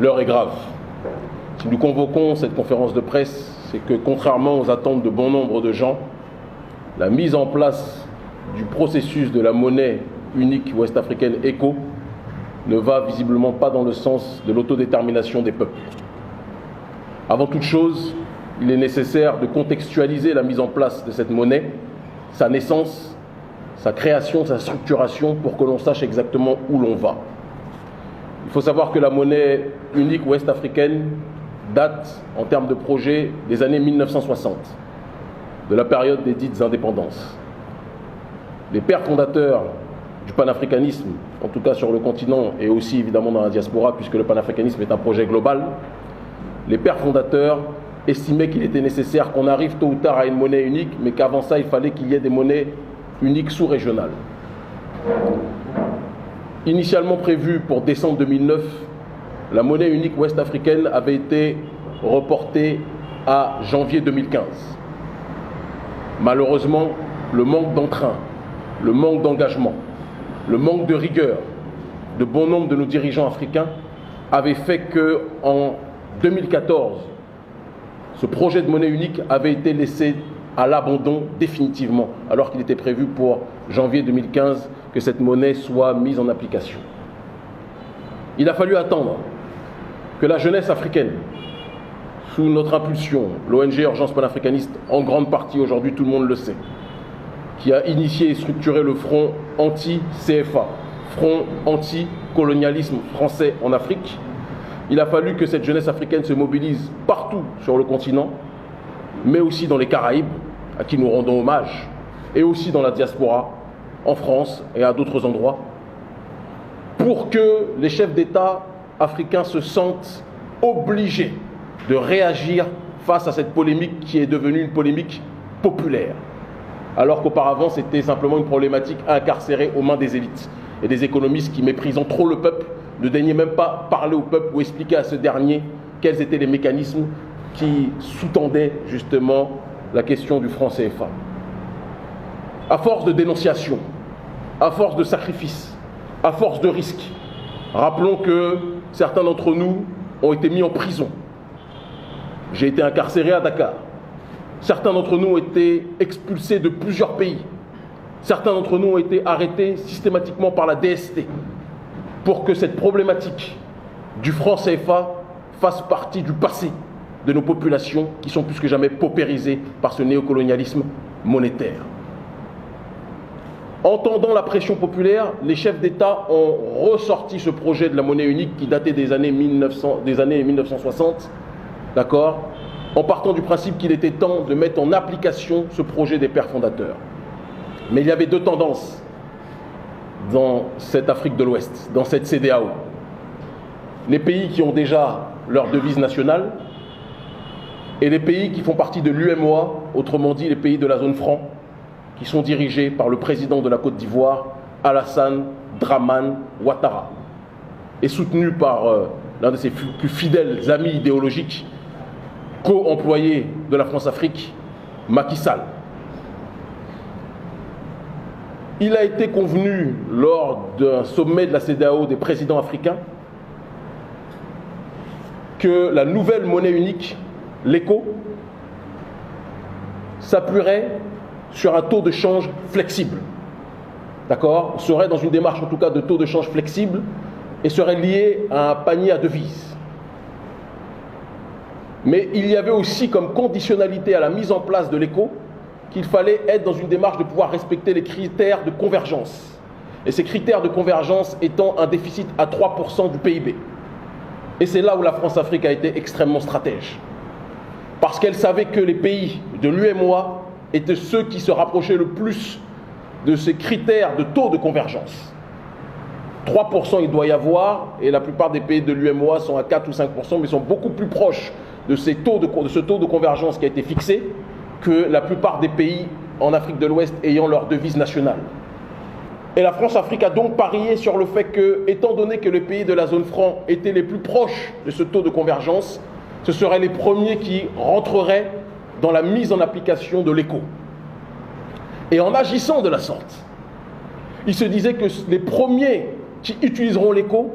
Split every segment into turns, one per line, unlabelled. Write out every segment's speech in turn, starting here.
L'heure est grave. Si nous convoquons cette conférence de presse, c'est que contrairement aux attentes de bon nombre de gens, la mise en place du processus de la monnaie unique ouest-africaine ECO ne va visiblement pas dans le sens de l'autodétermination des peuples. Avant toute chose, il est nécessaire de contextualiser la mise en place de cette monnaie, sa naissance, sa création, sa structuration, pour que l'on sache exactement où l'on va. Il faut savoir que la monnaie unique ouest-africaine date, en termes de projet, des années 1960, de la période des dites indépendances. Les pères fondateurs du panafricanisme, en tout cas sur le continent et aussi évidemment dans la diaspora, puisque le panafricanisme est un projet global, les pères fondateurs estimaient qu'il était nécessaire qu'on arrive tôt ou tard à une monnaie unique, mais qu'avant ça, il fallait qu'il y ait des monnaies uniques sous-régionales. Initialement prévue pour décembre 2009, la monnaie unique ouest-africaine avait été reportée à janvier 2015. Malheureusement, le manque d'entrain, le manque d'engagement, le manque de rigueur de bon nombre de nos dirigeants africains avait fait qu'en 2014, ce projet de monnaie unique avait été laissé à l'abandon définitivement, alors qu'il était prévu pour janvier 2015 que cette monnaie soit mise en application. Il a fallu attendre que la jeunesse africaine, sous notre impulsion, l'ONG Urgence panafricaniste, en grande partie aujourd'hui, tout le monde le sait, qui a initié et structuré le front anti-CFA, front anti-colonialisme français en Afrique. Il a fallu que cette jeunesse africaine se mobilise partout sur le continent, mais aussi dans les Caraïbes, à qui nous rendons hommage, et aussi dans la diaspora, en France et à d'autres endroits, pour que les chefs d'État africains se sentent obligés de réagir face à cette polémique qui est devenue une polémique populaire, alors qu'auparavant c'était simplement une problématique incarcérée aux mains des élites et des économistes qui, méprisant trop le peuple, ne daignaient même pas parler au peuple ou expliquer à ce dernier quels étaient les mécanismes qui sous-tendaient justement la question du franc CFA. À force de dénonciation, à force de sacrifices, à force de risques, rappelons que certains d'entre nous ont été mis en prison. J'ai été incarcéré à Dakar. Certains d'entre nous ont été expulsés de plusieurs pays. Certains d'entre nous ont été arrêtés systématiquement par la DST pour que cette problématique du franc CFA fasse partie du passé de nos populations qui sont plus que jamais paupérisées par ce néocolonialisme monétaire. Entendant la pression populaire, les chefs d'État ont ressorti ce projet de la monnaie unique qui datait des années 1960, d'accord, en partant du principe qu'il était temps de mettre en application ce projet des pères fondateurs. Mais il y avait deux tendances dans cette Afrique de l'Ouest, dans cette CEDEAO. Les pays qui ont déjà leur devise nationale et les pays qui font partie de l'UEMOA, autrement dit les pays de la zone franc, qui sont dirigés par le président de la Côte d'Ivoire, Alassane Dramane Ouattara, et soutenus par l'un de ses plus fidèles amis idéologiques, co-employé de la France-Afrique, Macky Sall. Il a été convenu lors d'un sommet de la CEDEAO des présidents africains que la nouvelle monnaie unique, l'ECO, s'appuierait sur un taux de change flexible. D'accord ? Serait dans une démarche en tout cas de taux de change flexible et serait lié à un panier à devises. Mais il y avait aussi comme conditionnalité à la mise en place de l'ECO qu'il fallait être dans une démarche de pouvoir respecter les critères de convergence. Et ces critères de convergence étant un déficit à 3% du PIB. Et c'est là où la France-Afrique a été extrêmement stratège. Parce qu'elle savait que les pays de l'UEMOA étaient ceux qui se rapprochaient le plus de ces critères de taux de convergence. 3% il doit y avoir, et la plupart des pays de l'UEMOA sont à 4 ou 5%, mais sont beaucoup plus proches de ce taux de convergence qui a été fixé que la plupart des pays en Afrique de l'Ouest ayant leur devise nationale. Et la France-Afrique a donc parié sur le fait que, étant donné que les pays de la zone franc étaient les plus proches de ce taux de convergence, ce seraient les premiers qui rentreraient dans la mise en application de l'ECO. Et en agissant de la sorte, il se disait que les premiers qui utiliseront l'ECO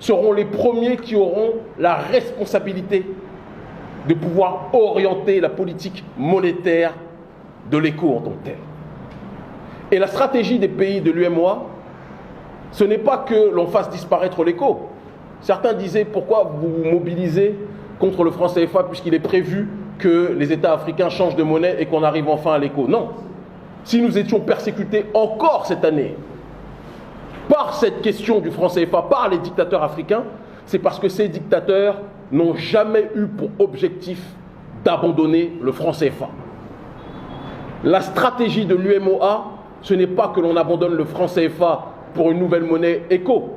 seront les premiers qui auront la responsabilité de pouvoir orienter la politique monétaire de l'éco en tant que tel. Et la stratégie des pays de l'UEMOA, ce n'est pas que l'on fasse disparaître l'éco. Certains disaient pourquoi vous vous mobilisez contre le franc CFA puisqu'il est prévu que les États africains changent de monnaie et qu'on arrive enfin à l'éco. Non. Si nous étions persécutés encore cette année par cette question du franc CFA, par les dictateurs africains, c'est parce que ces dictateurs n'ont jamais eu pour objectif d'abandonner le franc CFA. La stratégie de l'UEMOA, ce n'est pas que l'on abandonne le franc CFA pour une nouvelle monnaie éco.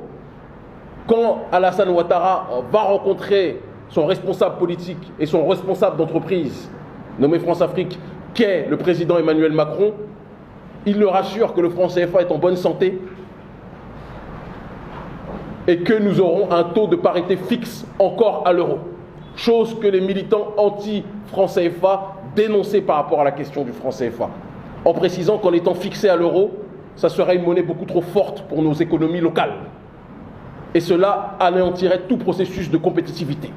Quand Alassane Ouattara va rencontrer son responsable politique et son responsable d'entreprise, nommé France-Afrique, qu'est le président Emmanuel Macron, il leur assure que le franc CFA est en bonne santé et que nous aurons un taux de parité fixe encore à l'euro. Chose que les militants anti-franc CFA dénonçaient par rapport à la question du franc CFA, en précisant qu'en étant fixé à l'euro, ça serait une monnaie beaucoup trop forte pour nos économies locales. Et cela anéantirait tout processus de compétitivité.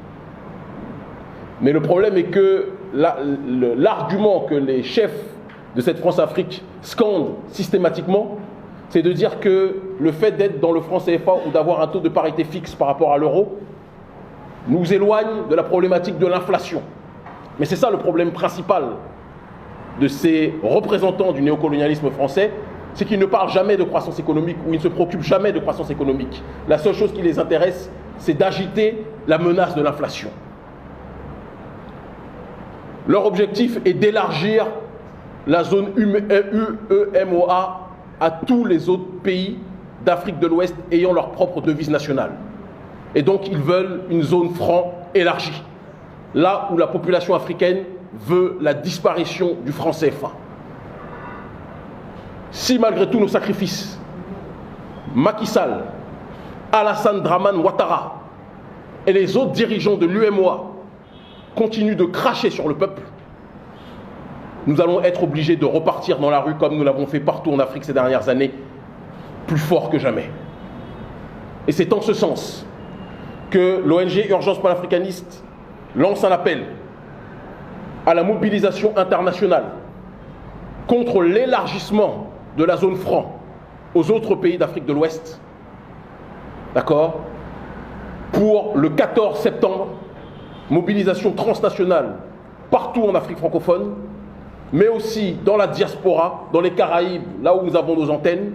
Mais le problème est que l'argument que les chefs de cette France-Afrique scandent systématiquement, c'est de dire que le fait d'être dans le franc CFA ou d'avoir un taux de parité fixe par rapport à l'euro nous éloigne de la problématique de l'inflation. Mais c'est ça le problème principal de ces représentants du néocolonialisme français, c'est qu'ils ne parlent jamais de croissance économique ou ils ne se préoccupent jamais de croissance économique. La seule chose qui les intéresse, c'est d'agiter la menace de l'inflation. Leur objectif est d'élargir la zone UEMOA à tous les autres pays d'Afrique de l'Ouest ayant leur propre devise nationale. Et donc ils veulent une zone franc élargie, là où la population africaine veut la disparition du franc CFA. Si malgré tous nos sacrifices, Macky Sall, Alassane Dramane Ouattara et les autres dirigeants de l'UEMOA continuent de cracher sur le peuple, nous allons être obligés de repartir dans la rue comme nous l'avons fait partout en Afrique ces dernières années, plus fort que jamais. Et c'est en ce sens que l'ONG Urgence panafricaniste lance un appel à la mobilisation internationale contre l'élargissement de la zone franc aux autres pays d'Afrique de l'Ouest, d'accord, pour le 14 septembre, mobilisation transnationale partout en Afrique francophone, mais aussi dans la diaspora, dans les Caraïbes, là où nous avons nos antennes,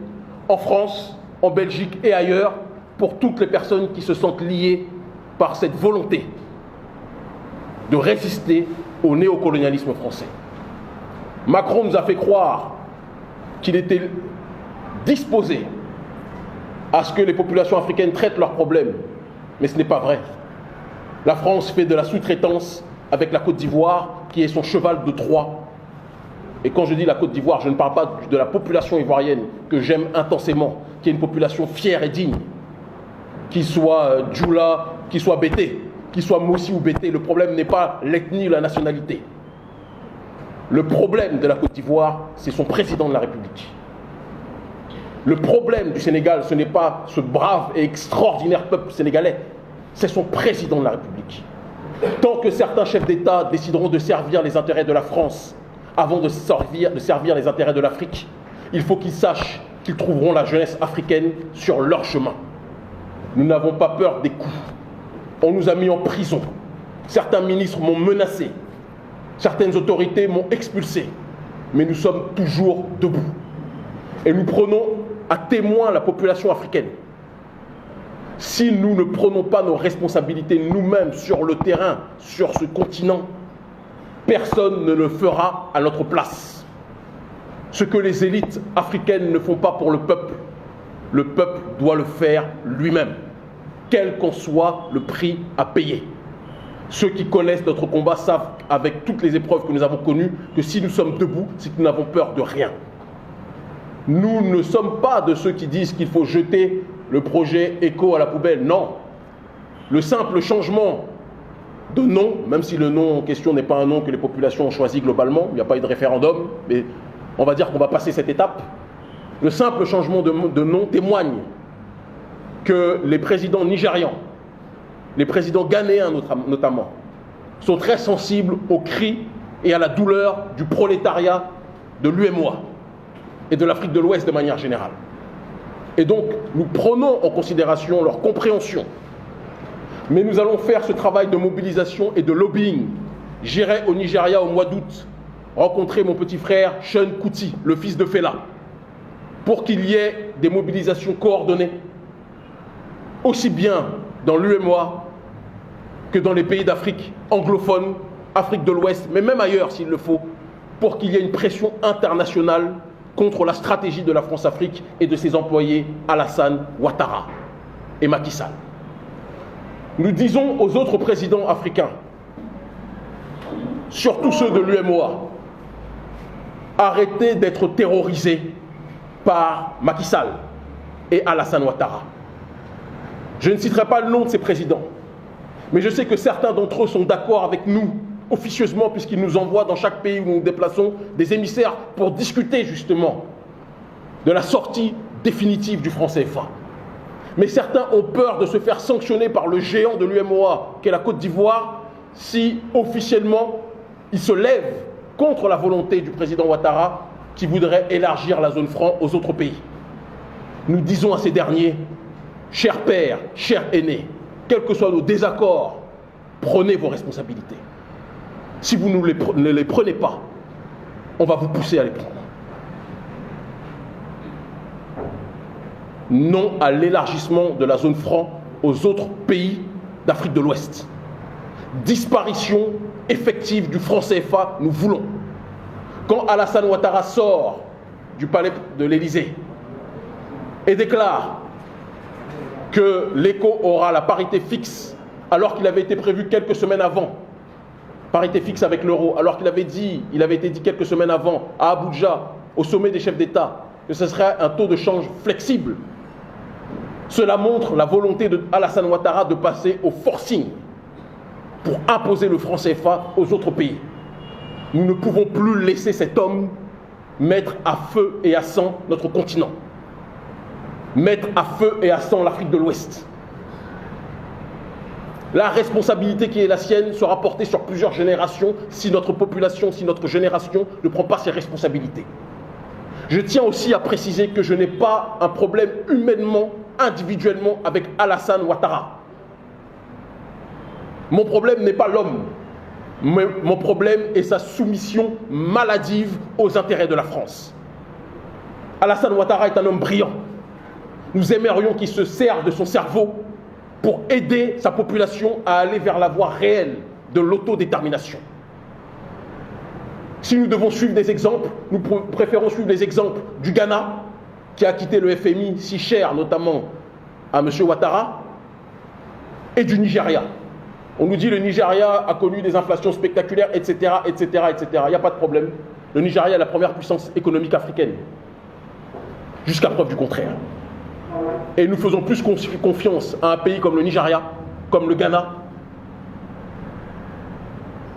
en France, en Belgique et ailleurs, pour toutes les personnes qui se sentent liées par cette volonté de résister au néocolonialisme français. Macron nous a fait croire qu'il était disposé à ce que les populations africaines traitent leurs problèmes, mais ce n'est pas vrai. La France fait de la sous-traitance avec la Côte d'Ivoire, qui est son cheval de Troie. Et quand je dis la Côte d'Ivoire, je ne parle pas de la population ivoirienne que j'aime intensément, qui est une population fière et digne, qu'il soit Djoula, qu'il soit Bété, qu'il soit Mossi ou Bété. Le problème n'est pas l'ethnie ou la nationalité. Le problème de la Côte d'Ivoire, c'est son président de la République. Le problème du Sénégal, ce n'est pas ce brave et extraordinaire peuple sénégalais, c'est son président de la République. Tant que certains chefs d'État décideront de servir les intérêts de la France avant de servir les intérêts de l'Afrique, il faut qu'ils sachent qu'ils trouveront la jeunesse africaine sur leur chemin. Nous n'avons pas peur des coups. On nous a mis en prison. Certains ministres m'ont menacé. Certaines autorités m'ont expulsé. Mais nous sommes toujours debout. Et nous prenons à témoin la population africaine. Si nous ne prenons pas nos responsabilités nous-mêmes sur le terrain, sur ce continent, personne ne le fera à notre place. Ce que les élites africaines ne font pas pour le peuple doit le faire lui-même, quel qu'en soit le prix à payer. Ceux qui connaissent notre combat savent, avec toutes les épreuves que nous avons connues, que si nous sommes debout, c'est que nous n'avons peur de rien. Nous ne sommes pas de ceux qui disent qu'il faut jeter le projet ECO à la poubelle. Non. Le simple changement de nom, même si le nom en question n'est pas un nom que les populations ont choisi globalement, il n'y a pas eu de référendum, mais on va dire qu'on va passer cette étape. Le simple changement de nom témoigne que les présidents nigérians, les présidents ghanéens notamment, sont très sensibles aux cris et à la douleur du prolétariat de l'UEMOA et de l'Afrique de l'Ouest de manière générale. Et donc, nous prenons en considération leur compréhension. Mais nous allons faire ce travail de mobilisation et de lobbying. J'irai au Nigeria au mois d'août rencontrer mon petit frère Sean Kuti, le fils de Fela, pour qu'il y ait des mobilisations coordonnées, aussi bien dans l'UEMOA que dans les pays d'Afrique anglophone, Afrique de l'Ouest, mais même ailleurs s'il le faut, pour qu'il y ait une pression internationale contre la stratégie de la France-Afrique et de ses employés Alassane Ouattara et Macky Sall. Nous disons aux autres présidents africains, surtout ceux de l'UEMOA, arrêtez d'être terrorisés par Macky Sall et Alassane Ouattara. Je ne citerai pas le nom de ces présidents, mais je sais que certains d'entre eux sont d'accord avec nous, officieusement, puisqu'ils nous envoient dans chaque pays où nous nous déplaçons des émissaires pour discuter justement de la sortie définitive du franc CFA. Mais certains ont peur de se faire sanctionner par le géant de l'UEMOA, qu'est la Côte d'Ivoire, si officiellement il se lève contre la volonté du président Ouattara qui voudrait élargir la zone franc aux autres pays. Nous disons à ces derniers, chers pères, chers aînés, quels que soient nos désaccords, prenez vos responsabilités. Si vous ne les prenez pas, on va vous pousser à les prendre. Non à l'élargissement de la zone franc aux autres pays d'Afrique de l'Ouest. Disparition effective du franc CFA, nous voulons. Quand Alassane Ouattara sort du palais de l'Élysée et déclare que l'ECO aura la parité fixe alors qu'il avait été prévu quelques semaines avant, parité fixe avec l'euro, alors qu'il avait été dit quelques semaines avant à Abuja, au sommet des chefs d'État, que ce serait un taux de change flexible. Cela montre la volonté d'Alassane Ouattara de passer au forcing pour imposer le franc CFA aux autres pays. Nous ne pouvons plus laisser cet homme mettre à feu et à sang notre continent, mettre à feu et à sang l'Afrique de l'Ouest. La responsabilité qui est la sienne sera portée sur plusieurs générations si notre population, si notre génération ne prend pas ses responsabilités. Je tiens aussi à préciser que je n'ai pas un problème humainement, individuellement avec Alassane Ouattara. Mon problème n'est pas l'homme. Mon problème est sa soumission maladive aux intérêts de la France. Alassane Ouattara est un homme brillant. Nous aimerions qu'il se serve de son cerveau pour aider sa population à aller vers la voie réelle de l'autodétermination. Si nous devons suivre des exemples, nous préférons suivre les exemples du Ghana, qui a quitté le FMI si cher, notamment à M. Ouattara, et du Nigeria. On nous dit que le Nigeria a connu des inflations spectaculaires, etc., etc., etc. Il n'y a pas de problème. Le Nigeria est la première puissance économique africaine, jusqu'à preuve du contraire. Et nous faisons plus confiance à un pays comme le Nigeria, comme le Ghana,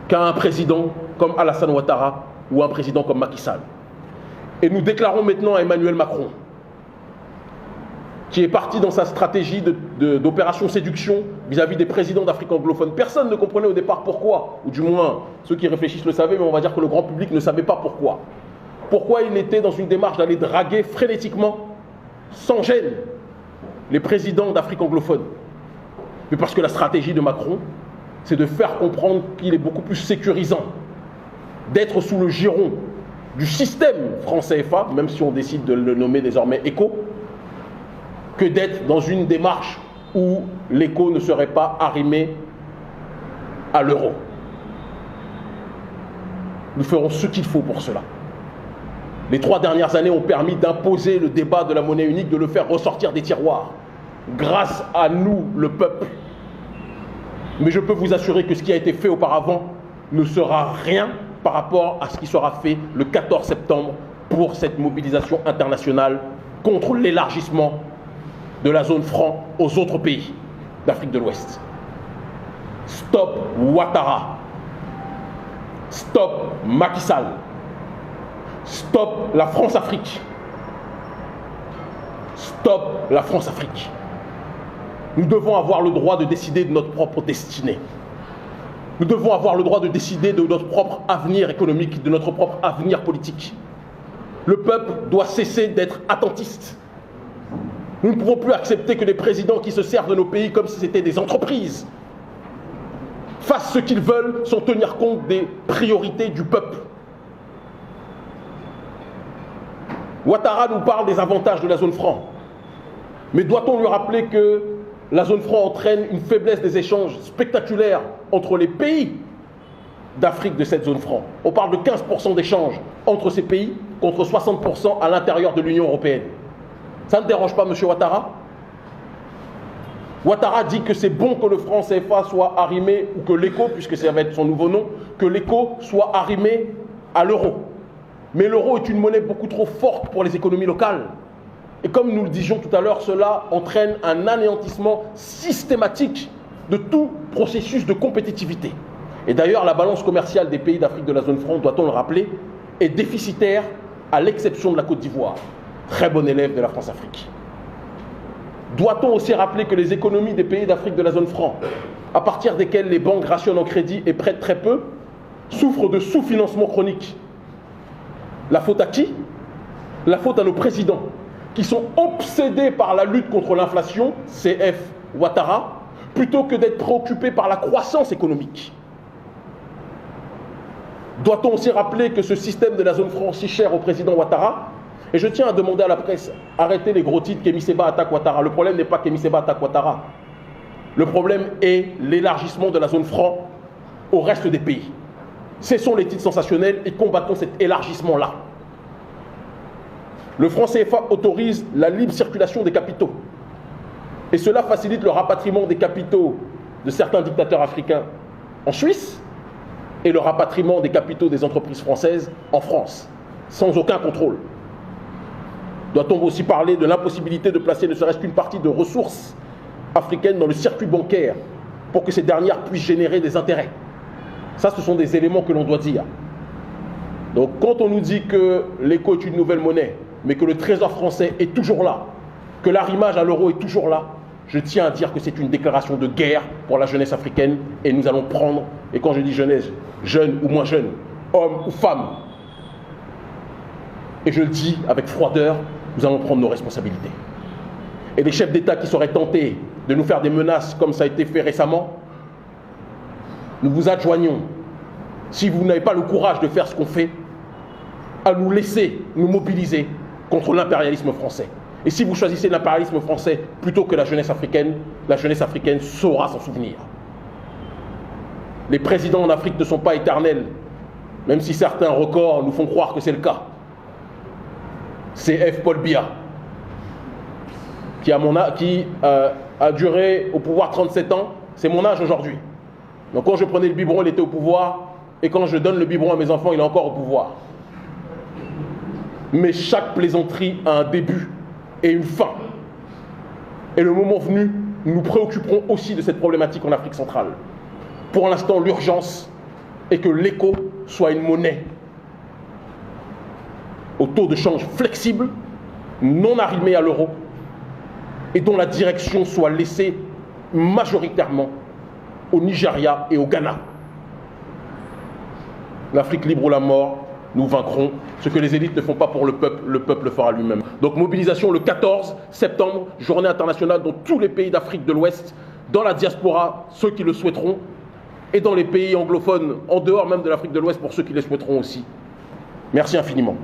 qu'à un président comme Alassane Ouattara ou un président comme Macky Sall. Et nous déclarons maintenant à Emmanuel Macron, qui est parti dans sa stratégie d'opération séduction vis-à-vis des présidents d'Afrique anglophone. Personne ne comprenait au départ pourquoi, ou du moins ceux qui réfléchissent le savaient, mais on va dire que le grand public ne savait pas pourquoi. Pourquoi il était dans une démarche d'aller draguer frénétiquement, sans gêne, les présidents d'Afrique anglophone. Mais parce que la stratégie de Macron, c'est de faire comprendre qu'il est beaucoup plus sécurisant d'être sous le giron du système franc CFA, même si on décide de le nommer désormais ECO, que d'être dans une démarche où l'ECO ne serait pas arrimé à l'euro. Nous ferons ce qu'il faut pour cela. Les 3 dernières années ont permis d'imposer le débat de la monnaie unique, de le faire ressortir des tiroirs, grâce à nous, le peuple. Mais je peux vous assurer que ce qui a été fait auparavant ne sera rien par rapport à ce qui sera fait le 14 septembre pour cette mobilisation internationale contre l'élargissement de la zone franc aux autres pays d'Afrique de l'Ouest. Stop Ouattara. Stop Macky Sall. Stop la France-Afrique. Stop la France-Afrique. Nous devons avoir le droit de décider de notre propre destinée. Nous devons avoir le droit de décider de notre propre avenir économique, de notre propre avenir politique. Le peuple doit cesser d'être attentiste. Nous ne pouvons plus accepter que des présidents qui se servent de nos pays comme si c'était des entreprises fassent ce qu'ils veulent sans tenir compte des priorités du peuple. Ouattara nous parle des avantages de la zone franc. Mais doit-on lui rappeler que la zone franc entraîne une faiblesse des échanges spectaculaires entre les pays d'Afrique de cette zone franc? On parle de 15% d'échanges entre ces pays contre 60% à l'intérieur de l'Union européenne. Ça ne dérange pas M. Ouattara? Ouattara dit que c'est bon que le franc CFA soit arrimé, ou que l'éco, puisque ça va être son nouveau nom, que l'éco soit arrimé à l'euro. Mais l'euro est une monnaie beaucoup trop forte pour les économies locales. Et comme nous le disions tout à l'heure, cela entraîne un anéantissement systématique de tout processus de compétitivité. Et d'ailleurs, la balance commerciale des pays d'Afrique de la zone franc, doit-on le rappeler, est déficitaire à l'exception de la Côte d'Ivoire, très bon élève de la France-Afrique. Doit-on aussi rappeler que les économies des pays d'Afrique de la zone franc, à partir desquelles les banques rationnent en crédit et prêtent très peu, souffrent de sous-financement chronique? La faute à qui? La faute à nos présidents, qui sont obsédés par la lutte contre l'inflation, CF Ouattara, plutôt que d'être préoccupés par la croissance économique. Doit-on aussi rappeler que ce système de la zone franc si cher au président Ouattara, et je tiens à demander à la presse, arrêtez les gros titres Kémi Séba attaque Ouattara. Le problème n'est pas Kémi Séba attaque Ouattara. Le problème est l'élargissement de la zone franc au reste des pays. Cessons les titres sensationnels et combattons cet élargissement-là. Le franc CFA autorise la libre circulation des capitaux. Et cela facilite le rapatriement des capitaux de certains dictateurs africains en Suisse et le rapatriement des capitaux des entreprises françaises en France, sans aucun contrôle. Doit-on aussi parler de l'impossibilité de placer ne serait-ce qu'une partie de ressources africaines dans le circuit bancaire pour que ces dernières puissent générer des intérêts? Ça, ce sont des éléments que l'on doit dire. Donc, quand on nous dit que l'éco est une nouvelle monnaie, mais que le trésor français est toujours là, que l'arrimage à l'euro est toujours là, je tiens à dire que c'est une déclaration de guerre pour la jeunesse africaine et nous allons prendre, et quand je dis jeunesse, jeune ou moins jeune, homme ou femme, et je le dis avec froideur, nous allons prendre nos responsabilités. Et les chefs d'État qui seraient tentés de nous faire des menaces comme ça a été fait récemment, nous vous adjoignons, si vous n'avez pas le courage de faire ce qu'on fait, à nous laisser nous mobiliser contre l'impérialisme français. Et si vous choisissez l'impérialisme français plutôt que la jeunesse africaine saura s'en souvenir. Les présidents en Afrique ne sont pas éternels, même si certains records nous font croire que c'est le cas. CF Paul Biya, qui a duré au pouvoir 37 ans, c'est mon âge aujourd'hui. Donc quand je prenais le biberon, il était au pouvoir, et quand je donne le biberon à mes enfants, il est encore au pouvoir. Mais chaque plaisanterie a un début et une fin. Et le moment venu, nous nous préoccuperons aussi de cette problématique en Afrique centrale. Pour l'instant, l'urgence est que l'éco soit une monnaie au taux de change flexible, non arrimé à l'euro, et dont la direction soit laissée majoritairement au Nigeria et au Ghana. L'Afrique libre ou la mort, nous vaincrons. Ce que les élites ne font pas pour le peuple le fera lui-même. Donc mobilisation le 14 septembre, journée internationale dans tous les pays d'Afrique de l'Ouest, dans la diaspora, ceux qui le souhaiteront, et dans les pays anglophones, en dehors même de l'Afrique de l'Ouest, pour ceux qui le souhaiteront aussi. Merci infiniment.